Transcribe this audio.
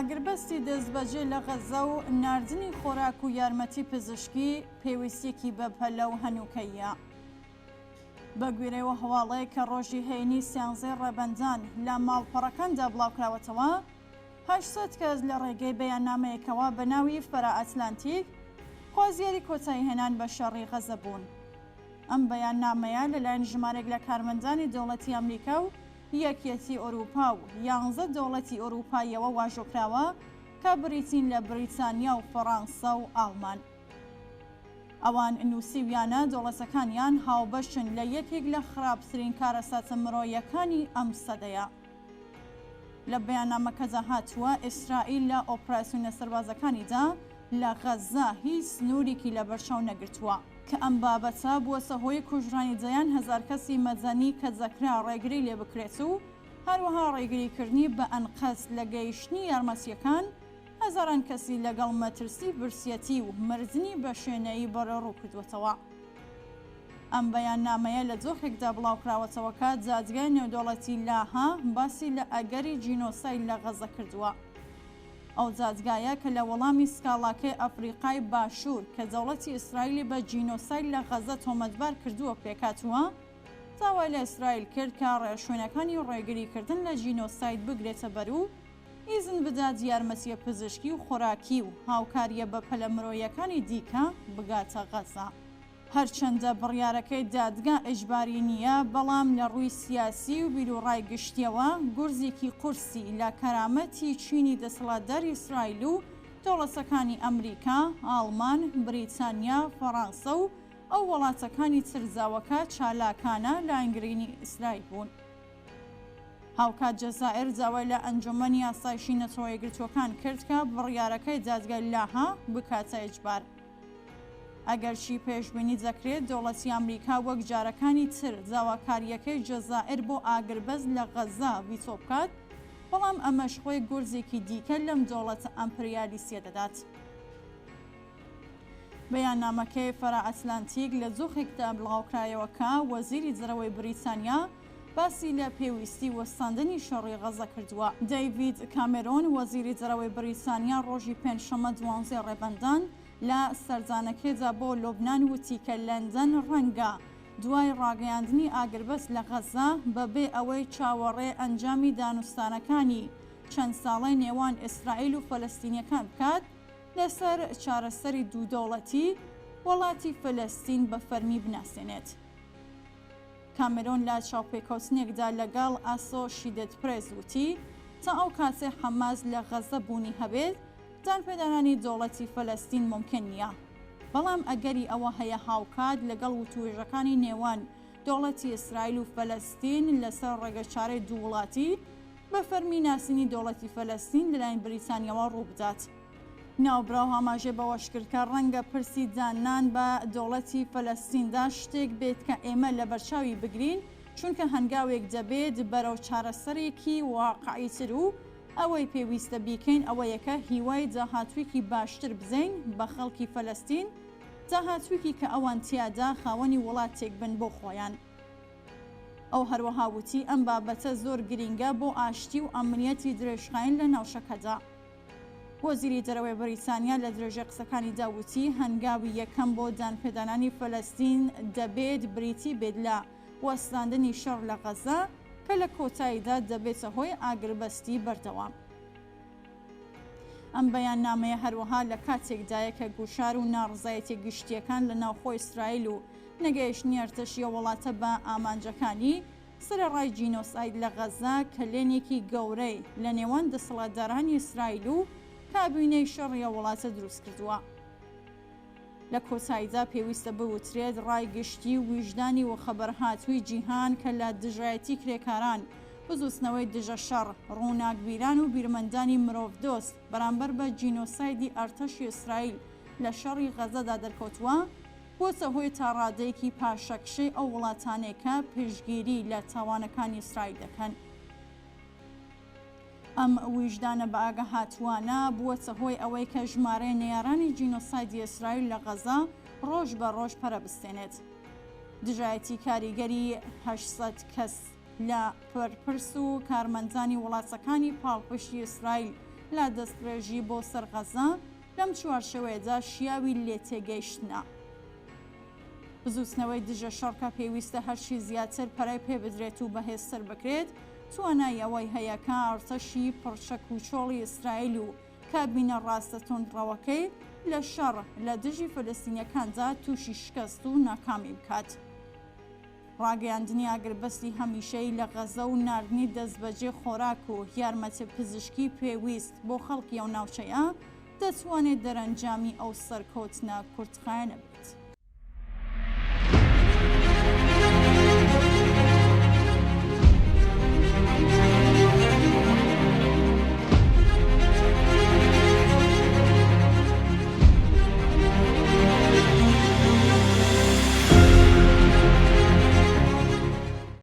ئاگربەستی دەستبەجێ لە غەزە و ناردنی خۆراک و یارمەتی پزیشکی پێویستێکی بەپەلە و هەنووکەیە. بە گوێرەوە هەواڵەیە کە ڕۆژی هەینی سیانزەی ڕێبەندان لە ماڵپەڕەکاندا بڵاوکراوەتەوە، 800 کەس لە ڕێگەی بەیاننامەیەکەوە بە ناوی فەرە ئەتلانتیک خوازیاری کۆتایی هێنان بە شەڕی غەزە بوون. ئەم بەیاننامەیە لەلایەن ژمارەیەک لە کارمەندانی دەوڵەتی ئەمریکا و یەکێتی ئەوروپا و 11 دەوڵەتی ئەوروپایەوە واژۆکراوە کە بریتین لە بریتانیا و فەڕەنسا و ئاڵمان. ئەوان نووسیویانە دەوڵەتەکانیان هاوبەشن لە یەکێک لە خراپترین کارەساتە مرۆیەکانی ئەم سەدەیە. لە بەیاننامەکەدا هاتووە ئیسرائیل لە ئۆپراسیۆنە سەربازەکانیدا لە غەزە هیچ سنوورێکی لە بەرچاو نەگرتووە کە ئەم بابەتە بووەتە هۆی کوژرانی دەیان هەزار کەسی مەدەنی کە جەکرا ڕێگری لێ بکرێت و هەروەها ڕێگریکردنی بە ئەنقەس لە گەیشتنی یارمەتیەکان هەزاران کەسی لەگەڵ مەترسی برسیەتی و مردنی بە شوێنەیی بەڕێوەڕوو کردوێتەوە. ئەم بەیاننامەیە لە جۆخێکدا بڵاوکراوەتەوە کە جادگای نێودەوڵەتی لاها باسی لە ئەگەری جینۆساید لە غەزە کردووە. ئەو جادگایە کە لە وەڵامی سکاڵاکەی ئەفریقای باشوور کە دەوڵەتی ئیسرائیلی بە جینۆساید لە غەزە تۆمەتبار کردووە پێکاتووە، داوای لە ئیسرائیل کرد کە ڕێشوێنەکانی ڕێگریکردن لە جینۆساید بگرێتە بەرو، ئیزن بدات یارمەتیە پزیشکی و خۆراکی و هاوکاریە بە پەلە مرۆیەکانی دیکە بگاتە غەزە. هەرچەندە بڕیارەکەی دادگا ئیجباری نییە، بەڵام لە ڕووی سیاسی و بیرروڕای گشتیەوە گورزێکی قورسی لە کەرامەتی چینی دەسەڵاتداری ئیسرائیل و دەوڵەتەکانی ئەمریکا، ئاڵمان، بریتانیا، فەڕەنسا و ئەو وڵاتەکانی ترزاوەکە چالاکانە لە ئاینگرینی ئیسرائیل بوون. هاوکات جەزائیر داوای لە ئەنجومەنی ئاسایشی نەتەوە یەکگرتووەکان کرد کە بڕیارەکەی دادگای لاها بکاتە ئیجبار. ئەگەرچی پێشبینی دەکرێت دەوڵەتی ئەمریکا وەک جارەکانی تر داواکاریەکەی جەزائیر بۆ ئاگربەز لە غەزە ڤیتۆ بکات، بەڵام ئەمەش خۆی گورزێکی دیکە لەم دەوڵەتە ئەمپریالیسیە دەدات. بەیاننامەکەی فەرە ئەتلانتیک لە جۆخێکدا بڵاوکرایەوە کە وەزیری جەرەوەی بریتانیا باسی لە پێویستی وەستاندنی شەڕی غەزە کردووە. دەیڤید کامێرۆن وەزیری جەرەوەی بریتانیا ڕۆژی پێنجشەممە 12 ڕێبەندان لە سەردانەکەیدا بۆ لۆبنان وتی کە لەندەن ڕەنگە دوای ڕاگەیاندنی ئاگربەست لە غەزە بەبێ ئەوەی چاوەڕێ ئەنجامی دانوستانەکانی چەند ساڵەی نێوان ئیسرائیل و فەلەستینیەکان بکات لەسەر چارەسەری دوودەوڵەتی وڵاتی فەلەستین بە فەرمی بناسێنێت. کامێرۆن لە چاوپێکەوتنێکدا لەگەڵ ئاسۆشیدێت پرێس وتی تا ئەو کاتێ حەماس لە غەزە بوونی هەبێت دانپێدانانی دەوڵەتی فەلەستین ممکن نییە، بەڵام ئەگەری ئەوە هەیە هاوکات لەگەڵ وتوێژەکانی نێوان دەوڵەتی ئیسرائیل و فەلەستین لەسەر ڕێگەچارەی دوو وڵاتی بە فەرمی ناسینی دەوڵەتی فەلەستین لەلایەن بریتانیاوە ڕووبدات. ناوبراو هەماژێ بەوەش کرد کە ڕەنگە پرسی دانان بە دەوڵەتی فەلەستیندا شتێک بێت کە ئێمە لە بەرچاوی بگرین، چونکە هەنگاوێک دەبێت بەرەو چارەسەرێکی واقعیتر و ئەوەی پێویستە بیکەین ئەوەیە کە هیوای داهاتوویەکی باشتر بزەین بە خەڵکی فەلەستین، داهاتوویەکی کە ئەوان تیادا خاوەنی وڵاتێک بن بۆ خۆیان. ئەو هەروەها وتی ئەم بابەتە زۆر گرینگە بۆ ئاشتی و ئەمنیەتی درێژخاین لە ناوچەکەدا. وەزیری دەرەوەی بریتانیا لە درێژە قسەکانی داوتی هەنگاوی یەکەم بۆ دانپێدانانی فەلەستین دەبێت بریتی بێت لە وەستاندنی شەڕ لە غەزە کە لە کۆتاییدا دەبێتە هۆی ئاگربەستی بەردەوام. ئەم بەیاننامەیە هەروەها لە کاتێکدایە کە گوشار و ناڕزایەتی گشتیەکان لە ناوخۆی ئیسرائیل و نەگەیشتنی ئەرتەشیە وڵاتە بە ئامانجەکانی سەرەڕای جینۆساید لە غەزە کە لێنێکی گەورەی لە نێوان دەسەڵاتدارانی ئیسرائیل و کابینەی شەڕیە وڵاتە دروست کردووە. لە کۆتاییدا پێویستە بوترێت ڕای گشتی و ویژدانی و خەبەرهاتووی جیهان کە لە دژایەتی کرێکاران بزوستنەوەی دژە شەڕ، ڕووناکبیران و بیرمەندانی مرۆڤدۆست بەرامبەر بە جینۆسایدی ئەرتەشی ئیسرائیل لە شەڕی غەزەدا دەرکەوتووە، بۆتە هۆی تاڕادەیەکی پاشەکشەی ئەو وڵاتانەی کە پشتگیری لە تاوانەکانی ئیسرائیل دەکەن. ئەم ویژدانە بە ئاگەهاتوانە بووەتە هۆی ئەوەی کە ژمارەی نێرانی جینۆسایدی ئیسرائیل لە غەزە ڕۆژ بە ڕۆژ پەرەبستێنێت. دژایەتی کاریگەری 800 کەس لە پەرپرس و کارمەندانی وڵاتەکانی پاڵپشتی ئیسرائیل لا دەستڕێژی بۆ سەر غەزە لەم چوارشەوەیەدا شیاوی لێتێگەیشتنە. بزوتنەوەی دژە شەڕکە پێویستە هەرچی زیاتر پەرای پێ بدرێت و بەهێزتر بکرێت، توانایەوەی هەیەکە ئەرتەشی پڕچەک و چۆڵی ئیسرائیل و کابینە ڕاستە تۆندڕەوەکەی لە شەڕ لە دژی فەلەستینیەکاندا تووشی شکست و ناکامی بکات. ڕاگەیاندنی ئاگربەستی هەمیشەی لە غەزە و ناردنی دەستبەجێ خۆراک و یارمەتی پزیشکی پێویست بۆ خەڵکی ئەو ناوچەیە دەتوانێت دەرەنجامی ئەو سەرکەوتنە کورتخایەنە بێت.